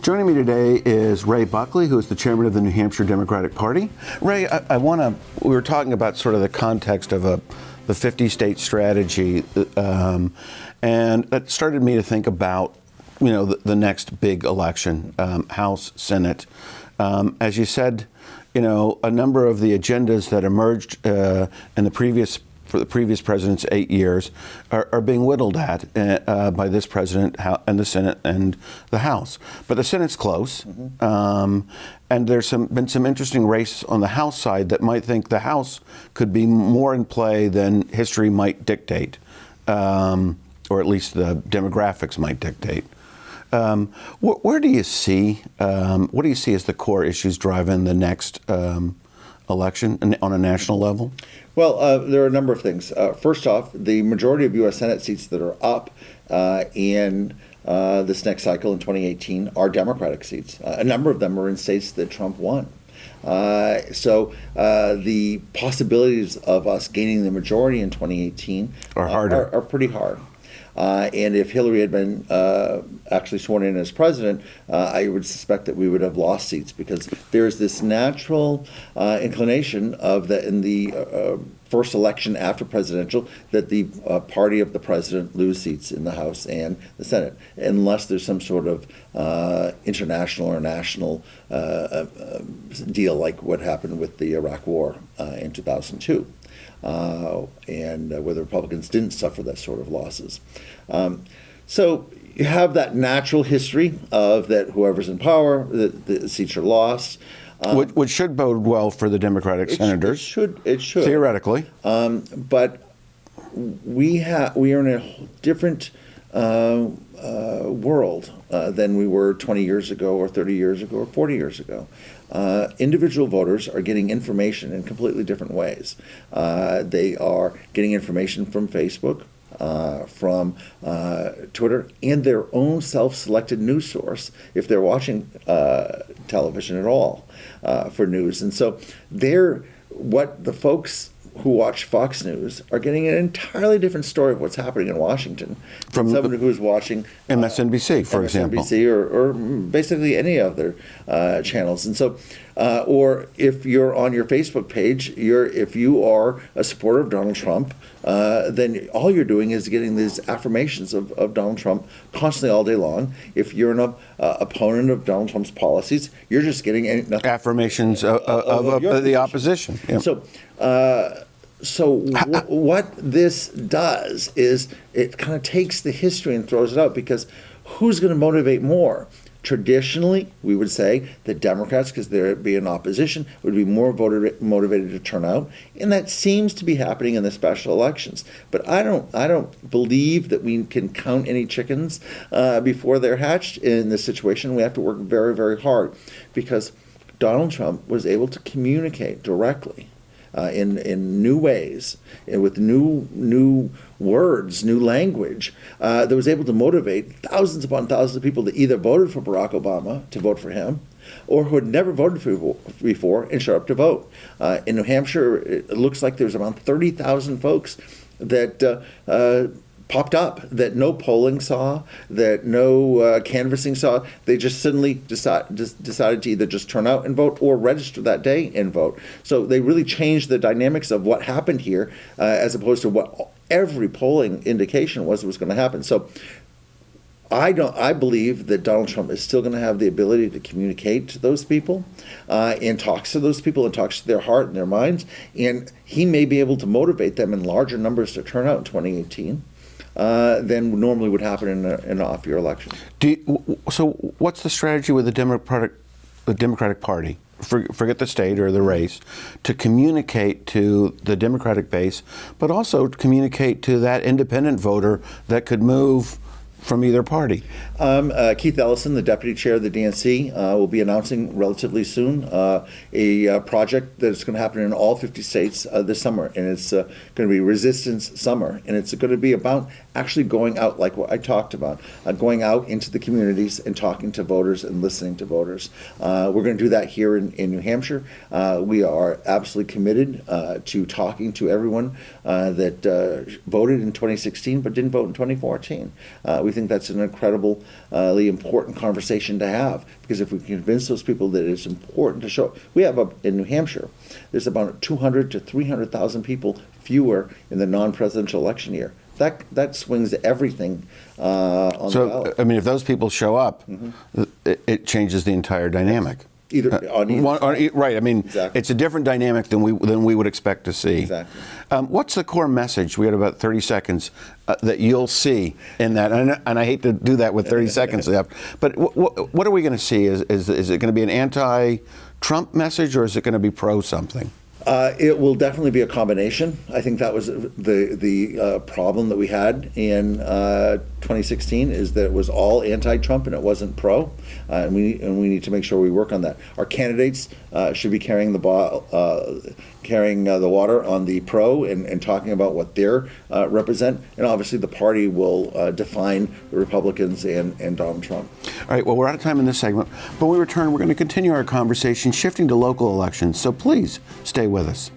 Joining me today is Ray Buckley, who is the chairman of the New Hampshire Democratic Party. Ray, we were talking about sort of the context of the 50-state strategy, and that started me to think about, the next big election, House, Senate. As you said, a number of the agendas that emerged for the previous president's 8 years are being whittled at by this president and the Senate and the House. But the Senate's close, and there's been some interesting race on the House side that might think the House could be more in play than history might dictate, or at least the demographics might dictate. What do you see as the core issues driving the next election on a national level? Well, there are a number of things. First off, the majority of U.S. Senate seats that are up in this next cycle in 2018 are Democratic seats. A number of them are in states that Trump won. So the possibilities of us gaining the majority in 2018 are pretty hard. And if Hillary had been actually sworn in as president, I would suspect that we would have lost seats, because there's this natural inclination of that in the first election after presidential, that the party of the president lose seats in the House and the Senate, unless there's some sort of international or national deal like what happened with the Iraq War in 2002. And where the Republicans didn't suffer that sort of losses. So you have that natural history of that whoever's in power, the seats are lost. Which should bode well for the Democratic senators. It should. Theoretically. But we are in a different world than we were 20 years ago or 30 years ago or 40 years ago. Individual voters are getting information in completely different ways. They are getting information from Facebook, from Twitter, and their own self-selected news source, if they're watching television at all for news. And so what the folks who watch Fox News are getting an entirely different story of what's happening in Washington from someone who's watching MSNBC, for example, or basically any other channels. And so, or if you're on your Facebook page, if you are a supporter of Donald Trump, then all you're doing is getting these affirmations of Donald Trump constantly all day long. If you're an opponent of Donald Trump's policies, you're just getting affirmations of the opposition. Yeah. What this does is it kind of takes the history and throws it out, because who's going to motivate more? Traditionally, we would say that Democrats, because they're being opposition, would be more motivated to turn out, and that seems to be happening in the special elections. But I don't believe that we can count any chickens before they're hatched in this situation. We have to work very, very hard, because Donald Trump was able to communicate directly in new ways, and with new words, new language, that was able to motivate thousands upon thousands of people that either voted for Barack Obama to vote for him, or who had never voted for before and showed up to vote. In New Hampshire, it looks like there's around 30,000 folks that popped up that no polling saw, that no canvassing saw. They just suddenly decided to either just turn out and vote or register that day and vote. So they really changed the dynamics of what happened here, as opposed to what every polling indication was going to happen. So I believe that Donald Trump is still going to have the ability to communicate to those people, and talks to those people and talks to their heart and their minds, and he may be able to motivate them in larger numbers to turn out in 2018. Than normally would happen in an off-year election. So what's the strategy with the Democratic Party? Forget the state or the race, to communicate to the Democratic base, but also to communicate to that independent voter that could move from either party? Keith Ellison, the deputy chair of the DNC, will be announcing relatively soon a project that's going to happen in all 50 states this summer, and it's going to be Resistance Summer, and it's going to be about actually going out, like what I talked about, going out into the communities and talking to voters and listening to voters. We're going to do that here in New Hampshire. We are absolutely committed to talking to everyone that voted in 2016 but didn't vote in 2014. We think that's an incredibly important conversation to have, because if we convince those people that it's important to show, we have in New Hampshire, there's about 200 to 300,000 people fewer in the non-presidential election year. That swings everything on the ballot. I mean, if those people show up, it changes the entire dynamic. Right. I mean, exactly. It's a different dynamic than we would expect to see. Exactly. What's the core message? We had about 30 seconds that you'll see in that, and I hate to do that with 30 seconds left. But what are we going to see? Is it going to be an anti-Trump message, or is it going to be pro something? It will definitely be a combination. I think that was the problem that we had in 2016, is that it was all anti-Trump and it wasn't pro, and we need to make sure we work on that. Our candidates should be carrying the water on the pro and talking about what they represent, and obviously the party will define the Republicans and Donald Trump. All right, well, we're out of time in this segment, but when we return, we're going to continue our conversation shifting to local elections, so please stay with us.